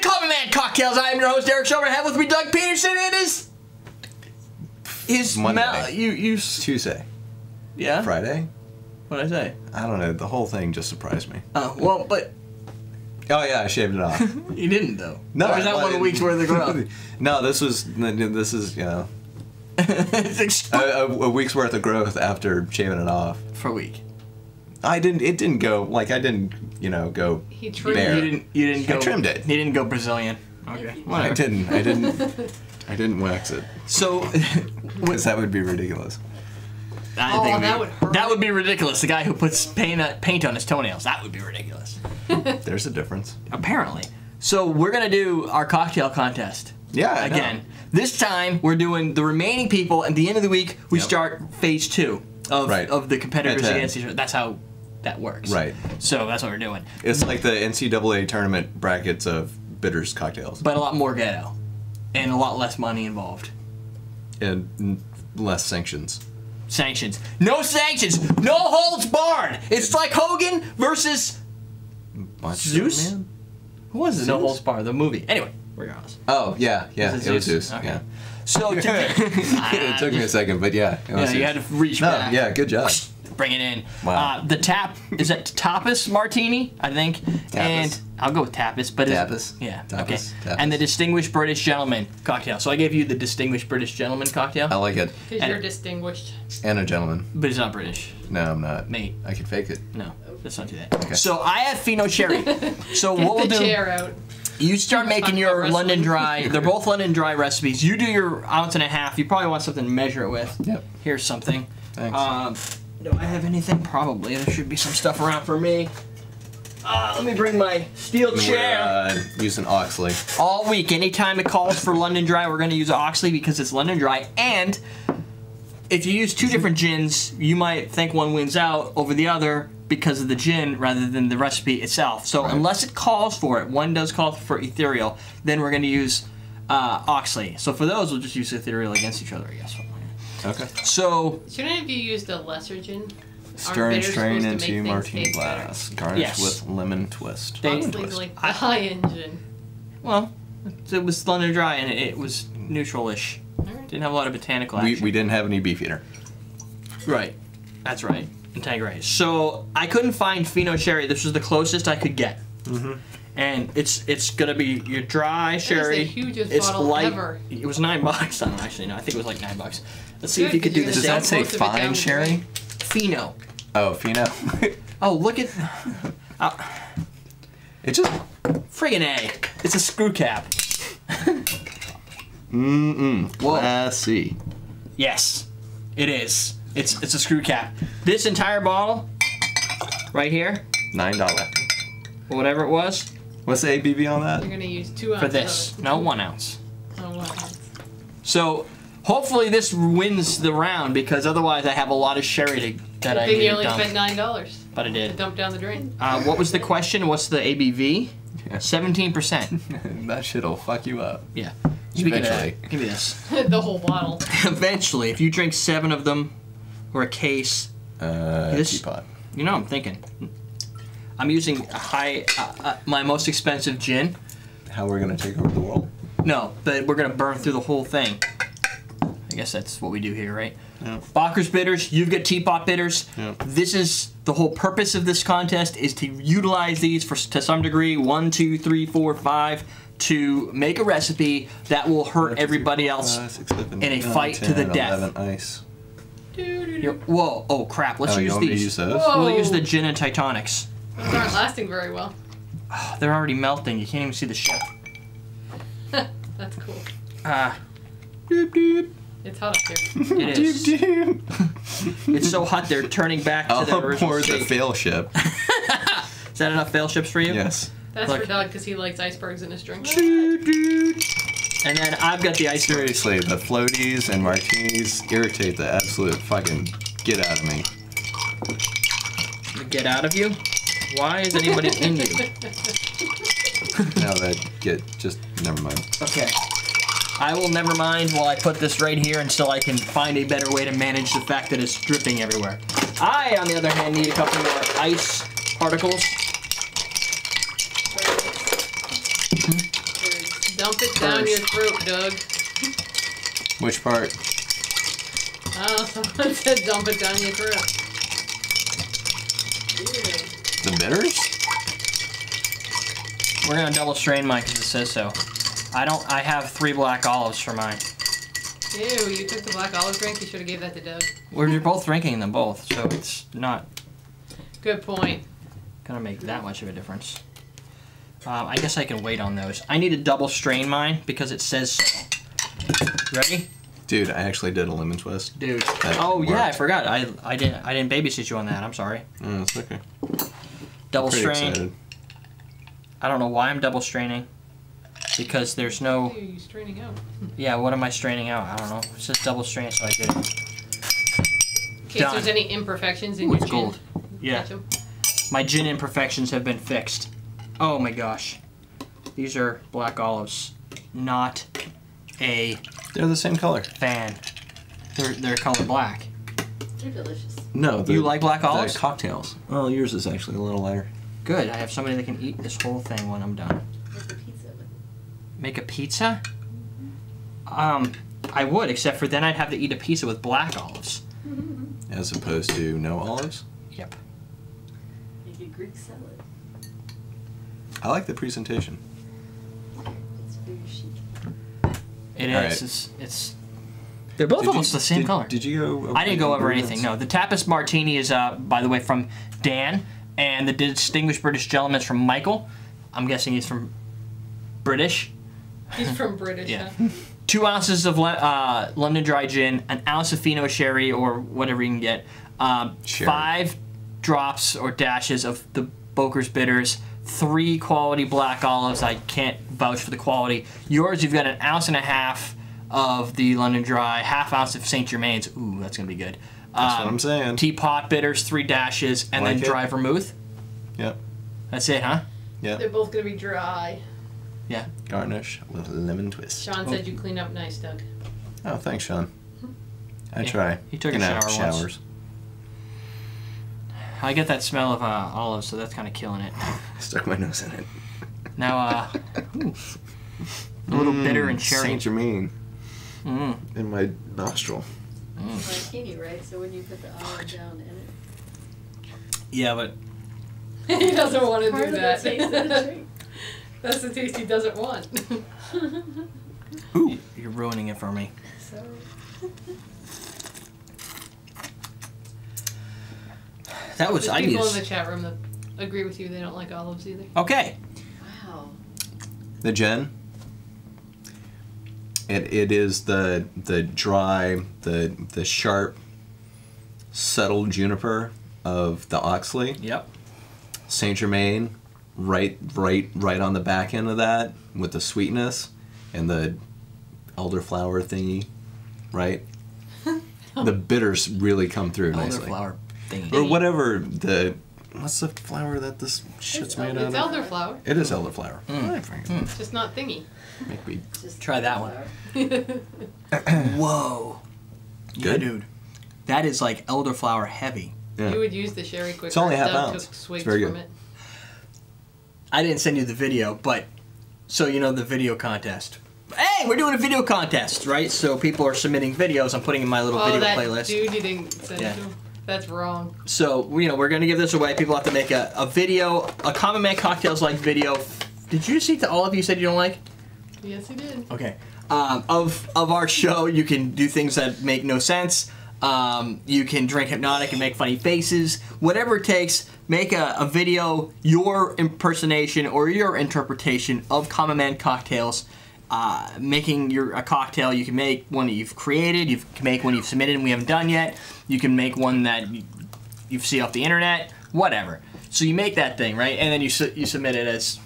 Common Man Cocktails. I am your host, Eric Shover. I have with me Doug Peterson. It is his Monday. Tuesday. Yeah? Friday? What'd I say? I don't know. The whole thing just surprised me. Oh, well, but... Oh, yeah, I shaved it off. You didn't, though. No, or is that 1 week's worth of growth? No, this is, you know... a week's worth of growth after shaving it off. For a week. It didn't go, like, I didn't, go He trimmed bare. it. You didn't go... I trimmed it. He didn't go Brazilian. Okay, whatever. I didn't wax it. So... Because that would be ridiculous. That would hurt. That would be ridiculous. The guy who puts paint on his toenails. That would be ridiculous. There's a difference. Apparently. So we're going to do our cocktail contest. Yeah, Again. This time, we're doing the remaining people. At the end of the week, we start phase 2 of the competitors against each other. That's how that works. Right. So that's what we're doing. It's like the NCAA tournament brackets of bitters cocktails. But a lot more ghetto. And a lot less money involved. And less sanctions. Sanctions. No sanctions! No holds barred! It's like Hogan versus... Zeus? Man? Who was it? No holds barred, the movie. Anyway, regardless. Oh, yeah. It was Zeus. Okay. Yeah. So today... It took me a second, but yeah. It was you Zeus. had to reach back. Yeah, good job. Bring it in. Wow. The is that Tapas Martini, I think. Tapas. And I'll go with Tapas, but Tapas. Yeah. Tapas. Okay. Tapas. And the Distinguished British Gentleman cocktail. So I gave you the Distinguished British Gentleman cocktail. I like it. Because you're distinguished. And a gentleman. But it's not British. No, I'm not. Mate. I can fake it. No. Let's not do that. Okay. So I have Fino Sherry. So what we'll Get the do? chair out. You start making your wrestling. London Dry. They're both London Dry recipes. You do your 1.5 ounces. You probably want something to measure it with. Yep. Here's something. Thanks. Do I have anything? Probably. There should be some stuff around for me. Let me bring my steel chair. We're using Oxley. All week, anytime it calls for London Dry, we're going to use Oxley because it's London Dry. And if you use 2 different gins, you might think one wins out over the other because of the gin rather than the recipe itself. So unless it calls for it, one does call for ethereal, then we're going to use Oxley. So for those, we'll just use ethereal against each other, I guess. Okay. So... Shouldn't it be used a lesser gin? Stir and strain supposed to into make martini things taste glass. Garnish Yes. with lemon twist. Oxley's like the high-end gin. Well, it was London Dry and it was neutral-ish. Didn't have a lot of botanical action. We didn't have any Beefeater. Right. That's right. And Tanqueray. So I couldn't find Fino Sherry. This was the closest I could get. Mm-hmm. And it's gonna be your dry sherry. It's the hugest it's bottle light. ever. It was $9. I don't actually know. I think it was like $9. Let's see if you could do the Does same. that say Most of it down fine the sherry? drain. Fino. Oh, Fino. Oh, look at. It just. Friggin' A. It's a screw cap. Whoa. Classy. Yes, it is. It's a screw cap. This entire bottle, right here, $9. or whatever it was, What's the ABV on that? You're going to use 2 ounces for this. of it. No, 1 ounce. Oh, 1 ounce. So hopefully this wins the round because otherwise I have a lot of sherry that I think need you to only dump. spent $9 But I to did. dump down the drain. What was the question? What's the ABV? Yeah. 17%. That shit'll fuck you up. Yeah. Speaking of Eventually. that, give me this. The whole bottle. Eventually, if you drink 7 of them or a case, This- Teapot. you know what I'm thinking. I'm using my most expensive gin. How we're gonna take over the world? No, but we're gonna burn through the whole thing. I guess that's what we do here, right? Yeah. Bokers bitters, you've got Teapot bitters. Yeah. This is the whole purpose of this contest is to utilize these to some degree, 1, 2, 3, 4, 5, to make a recipe that will hurt everybody else in a fight to the death. 11 ice. Whoa, oh crap, let's Oh, you use want me to these. use those? Whoa. We'll use the gin and Titanics. Those aren't lasting very well. They're already melting, you can't even see the ship. That's cool. Doop doop. It's hot up here. It is. It's so hot they're turning back to their I'll original pour the state. fail ship. Is that enough fail ships for you? Yes. That's Look. for Doug because he likes icebergs in his drink. And then I've got the ice cream. Seriously, the floaties and martinis irritate the absolute fucking get out of me. Get out of you? Why is anybody in you? Now that just never mind. Okay. I will never mind while I put this right here until I can find a better way to manage the fact that it's dripping everywhere. I, on the other hand, need a couple more ice particles. Dump it down your throat, Doug. Which part? Oh, someone said dump it down your throat. The bitters? We're gonna double strain mine because it says so. I have 3 black olives for mine. Ew, you took the black olive drink? You should have gave that to Doug. We're both drinking them both, so it's not Good point. gonna make that much of a difference. I guess I can wait on those. I need to double strain mine because it says so. Ready? Dude, I actually did a lemon twist. Dude. That Oh yeah, I worked. forgot. I didn't babysit you on that. I'm sorry. Oh, it's okay. Double Pretty strain. excited. I don't know why I'm double straining. Because there's no. Ew, you straining out. Yeah, what am I straining out? I don't know. It says double strain, so I did it. In case Done. there's any imperfections in Ooh, your it's gin. gold. Yeah. Catch 'em. My gin imperfections have been fixed. Oh my gosh. These are black olives. Not a They're the same color. fan. They're color black. They're delicious. No, You like black olives? The cocktails. Well, yours is actually a little lighter. Good. I have somebody that can eat this whole thing when I'm done. Like the pizza. Make a pizza? I would, except for then I'd have to eat a pizza with black olives. As opposed to no olives. Yep. Make a Greek salad. I like the presentation. It's very chic. It All is. right. It's. They're both almost the same color. Did you go over I didn't go over ingredients? anything. No, the Tapas Martini is, by the way, from Dan, and the Distinguished British Gentleman is from Michael. I'm guessing he's from British. He's from British, Yeah. huh? 2 ounces of London Dry Gin, an ounce of Fino Sherry or whatever you can get, Sherry. 5 drops or dashes of the Bokers bitters, 3 quality black olives. I can't vouch for the quality. Yours, you've got an ounce and a half of the London Dry, half ounce of St. Germaines. Ooh, that's gonna be good. That's what I'm saying. Teapot bitters, 3 dashes, and Like then it? Dry Vermouth. Yep. That's it, huh? Yep. They're both gonna be dry. Yeah. Garnish with lemon twist. Sean said you clean up nice, Doug. Oh, thanks, Sean. I Yeah, try. he took a You know, shower once. showers. I get that smell of olives, so that's kind of killing it. Stuck my nose in it. Now, ooh, a little bitter and cherry. Saint Germain Mm. in my nostril. Martini, right? So when you put the olive down in it. Yeah, but He doesn't want to Part do of the that. taste of the drink. That's the taste he doesn't want. Ooh. you're ruining it for me. So. That was There's I people in use. the chat room that agree with you. They don't like olives either. Okay. Wow. The gin. It is the dry, the sharp, subtle juniper of the Oxley. Yep. Saint Germain, right on the back end of that with the sweetness and the elderflower thingy, right? The bitters really come through nicely. Elderflower thingy. Or whatever what's the flower that this shit's made out It's of? elderflower, It is elderflower. Mm. I forget. just not thingy. Make me Just Try that one. flour. Whoa. Yeah, Good? dude. That is like elderflower heavy. yeah. You would use the sherry quicker. It's only half Doug ounce. took It's swigs very from good. it. I didn't send you the video, but so you know the video contest. Hey, we're doing a video contest, right? So people are submitting videos. I'm putting in my little Oh, video that playlist. dude you didn't send Yeah. it to. That's wrong. So, you know, we're going to give this away. People have to make a video, a Common Man Cocktails like video. Did you see to all of you said you don't like? Yes, he did. Okay. Of our show, you can do things that make no sense. You can drink hypnotic and make funny faces. Whatever it takes, make a video, your impersonation or your interpretation of Common Man Cocktails. Making a cocktail, you can make one that you've created, you can make one you've submitted and we haven't done yet, you can make one that you see off the internet, whatever. So you make that thing, right? And then you submit it as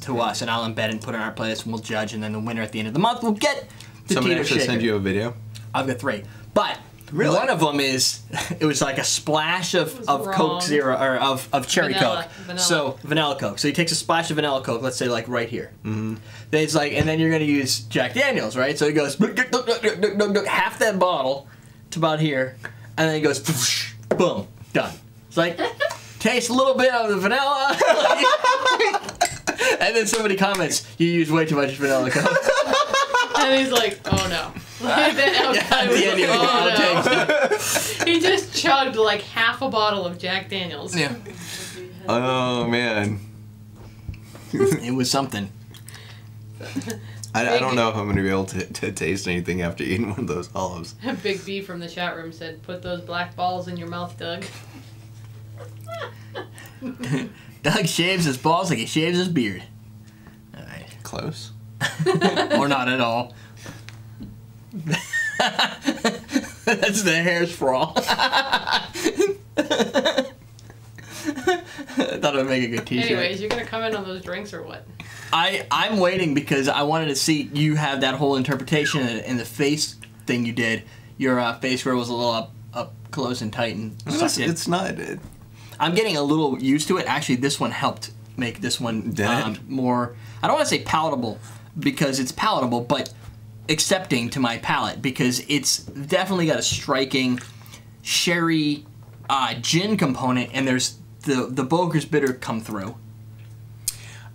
to us, and I'll embed it and put it in our playlist, and we'll judge, and then the winner at the end of the month will get the Somebody Tito actually shaker. send you a video? I've got 3. But Really? one of them is, it was like a splash of wrong. Coke Zero, or of Cherry Vanilla, Coke. vanilla. So, vanilla Coke. So he takes a splash of vanilla Coke, let's say like right here. Mm-hmm. Then it's like, and then you're going to use Jack Daniels, right? So he goes, half that bottle to about here, and then he goes, boom, done. It's like, taste a little bit of the vanilla. And then somebody comments, you use way too much vanilla Coke. And he's like, oh no. Like, At the end, you're like, oh, no. He just chugged like half a bottle of Jack Daniels. Yeah. Oh man. It was something. I don't know if I'm gonna be able to taste anything after eating one of those olives. Big B from the chat room said, put those black balls in your mouth, Doug. Doug shaves his balls like he shaves his beard. All right. Close. Or not at all. That's the hair sprawl. I thought it would make a good t-shirt. Anyways, you're gonna come in on those drinks or what? I'm waiting because I wanted to see you have that whole interpretation and the face thing you did. Your face where it was a little up close and tight and sucked in. It's not. I'm getting a little used to it. Actually, this one helped make this one more, I don't want to say palatable because it's palatable, but accepting to my palate because it's definitely got a striking sherry gin component, and there's the Bokers bitter come through.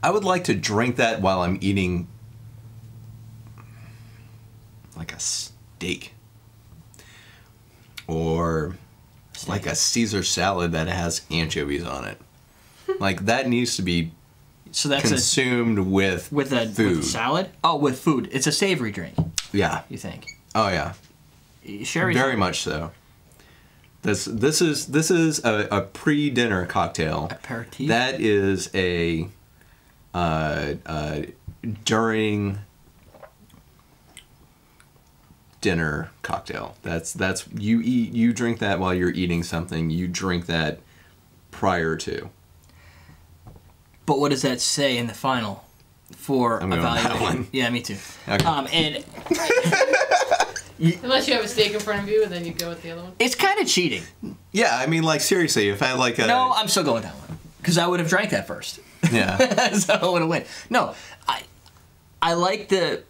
I would like to drink that while I'm eating like a steak or like a Caesar salad that has anchovies on it. Like that needs to be consumed with food. With salad? Oh, with food. It's a savory drink. Yeah. You think? Oh yeah. Sherry. Very much so. This is a pre-dinner cocktail. Aperitif. That is a during dinner cocktail. That's you drink that while you're eating something. You drink that prior to. But what does that say in the final for I'm going with that evaluation? one. Yeah, me too. Okay. And Unless you have a steak in front of you, and then you go with the other one. it's kind of cheating. Yeah, I mean, like seriously, if I had like a No, I'm still going with that one because I would have drank that first. yeah. So I would have win. No, I like the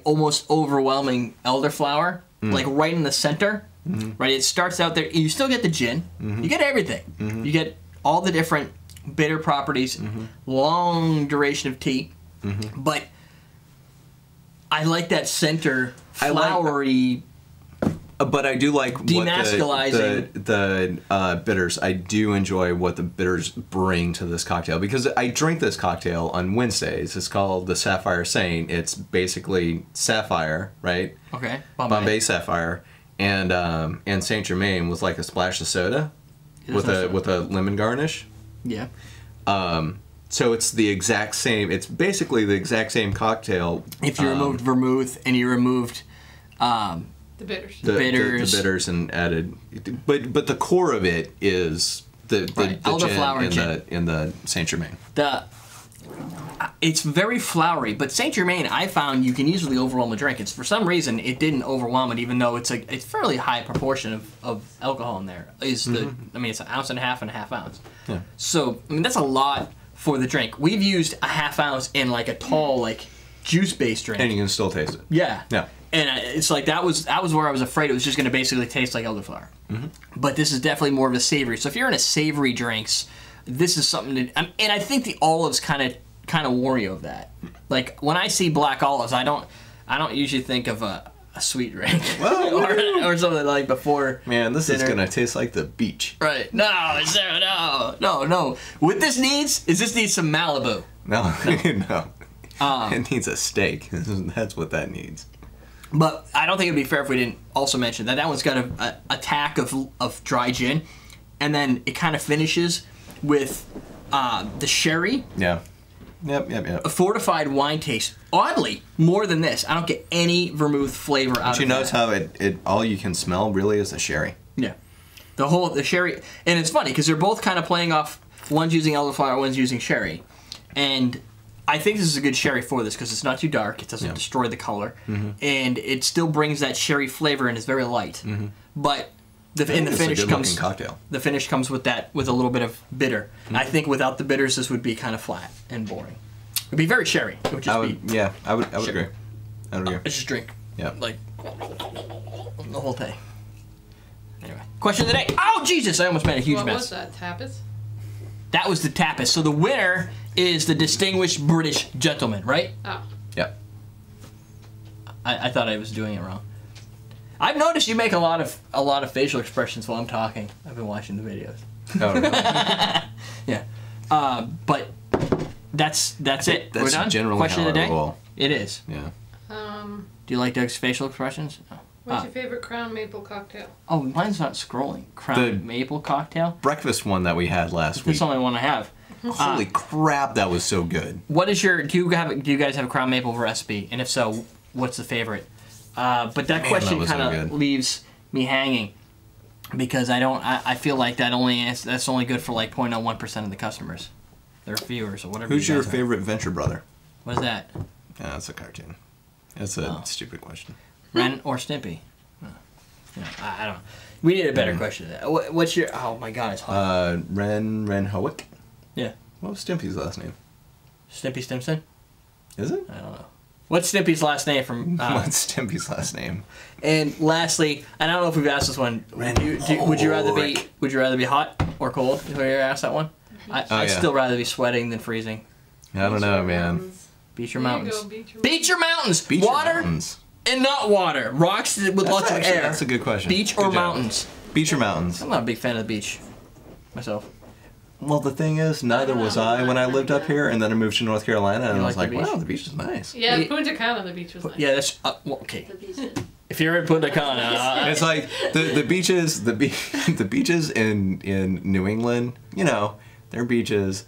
almost overwhelming elderflower, like right in the center. Mm-hmm. Right, it starts out there. You still get the gin. Mm-hmm. You get everything. Mm-hmm. You get all the different bitter properties, long duration of tea, but I like that center flowery. But I do like Demasculizing. what the bitters. I do enjoy what the bitters bring to this cocktail because I drink this cocktail on Wednesdays. It's called the Sapphire Saint. It's basically sapphire, right? Okay, Bombay Sapphire, and Saint Germain with like a splash of soda, with a lemon garnish. Yeah. So it's the exact same. It's basically the exact same cocktail. If you removed vermouth and you removed The bitters. the bitters and added, but the core of it is the elderflower gin in the Saint Germain. It's very flowery, but Saint Germain I found you can easily overwhelm a drink. It's for some reason it didn't overwhelm it, even though it's a fairly high proportion of alcohol in there. It's an ounce and a half ounce. Yeah. So I mean that's a lot for the drink. We've used a half ounce in like a tall like juice based drink, And you can still taste it. Yeah. Yeah. And it's like that was where I was afraid it was just going to basically taste like elderflower. But this is definitely more of a savory. So if you're into savory drinks, this is something to. And I think the olives kind of warn you of that. Like when I see black olives, I don't usually think of a sweet drink or something like before. Man, this dinner. is gonna taste like the beach. Right? No. What this needs some Malibu. No, no. It needs a steak. That's what that needs. But I don't think it'd be fair if we didn't also mention that one's got a tack of dry gin, and then it kind of finishes with the sherry. Yeah. Yep. A fortified wine taste. Oddly, more than this. I don't get any vermouth flavor out of it. But you notice how it all you can smell really is the sherry. Yeah. The sherry, and it's funny because they're both kind of playing off. One's using elderflower, one's using sherry, and I think this is a good sherry for this because it's not too dark. It doesn't destroy the color, and it still brings that sherry flavor and is very light. But the finish comes cocktail. The finish comes with a little bit of bitter. I think without the bitters, this would be kind of flat and boring. It'd be very sherry. It would just be. I would agree. I would agree. It's just drink. Yeah. Like the whole thing. Anyway, question of the day. Oh Jesus! I almost made a huge mess. What was that? Tapas? That was the tapas. So the winner is the distinguished British gentleman, right? Oh. Yeah. I thought I was doing it wrong. I've noticed you make a lot of facial expressions while I'm talking. I've been watching the videos. Oh, really? Yeah. But that's it. That's We're done. generally Question how of the I day. roll. It is. Yeah. Do you like Doug's facial expressions? No. What's your favorite Crown Maple cocktail? Oh, mine's not scrolling. Crown Maple cocktail. Breakfast one that we had last That's week. the only one I have. Holy crap, that was so good. What is your? Do you guys have a Crown Maple recipe? And if so, what's the favorite? But that Man, question that was so kind of good. leaves me hanging because I feel like that's only good for like 0.01% of the customers, their viewers or whatever. Who's you your guys are. favorite Venture brother? What is that? Yeah, that's a cartoon. That's a stupid question. Ren or Stimpy? I don't know. We need a better question. What's your? Oh my God, it's hot. Ren Howick? Yeah. What was Stimpy's last name? Stimpy Stimpson? Is it? I don't know. What's Stimpy's last name from? What's Stimpy's last name? And lastly, and I don't know if we've asked this one. Would you rather be hot or cold? Have you ever asked that one? I'd still rather be sweating than freezing. I don't know, man. Beach or There you mountains? go, beach or Beach or mountains? Beach or Water mountains? and not water. Rocks with lots of air. That's a good question. Beach Good or job. mountains? Beach or mountains? I'm not a big fan of the beach myself. Well, the thing is, neither was I when I lived up here, and then I moved to North Carolina, and You I was like like, the beach? wow, the beach is nice. Yeah, Punta Cana, the beach was nice. Yeah, that's okay. The beach is- If you're in Punta Cana, It's like the beaches, the beaches in New England. You know, their beaches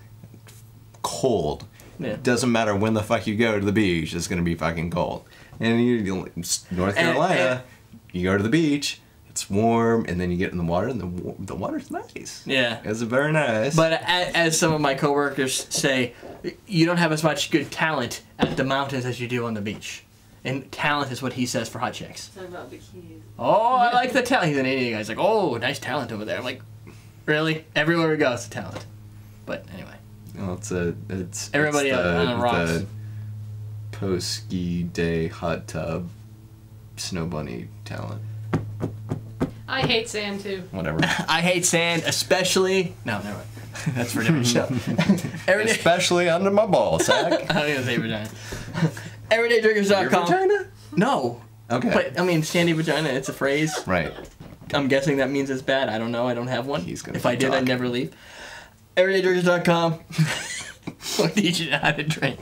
cold. Yeah. Doesn't matter when the fuck you go to the beach, it's gonna be fucking cold. And North Carolina, you go to the beach, it's warm, and then you get in the water, and the water's nice. yeah. It's very nice. But as some of my coworkers say, you don't have as much good talent at the mountains as you do on the beach. And talent is what he says for hot chicks. Talking about bikinis. Oh, I like the talent. He's an Indian guy. He's like, oh, nice talent over there. I'm like, really? Everywhere we go, it's a talent. But anyway. well, it's Everybody it's on the rocks. the post ski day hot tub snow bunny talent. I hate sand too. Whatever. I hate sand, especially. No, never mind. That's for a different show. Everyday. Especially under my ball sack. I was gonna say vagina. Your EverydayDrinkers.com. vagina? No. Okay. But, I mean, sandy vagina, it's a phrase. Right. I'm guessing that means it's bad. I don't know. I don't have one. He's gonna if I keep did, I'd talking. never leave. EverydayDrinkers.com. We'll teach you how to drink.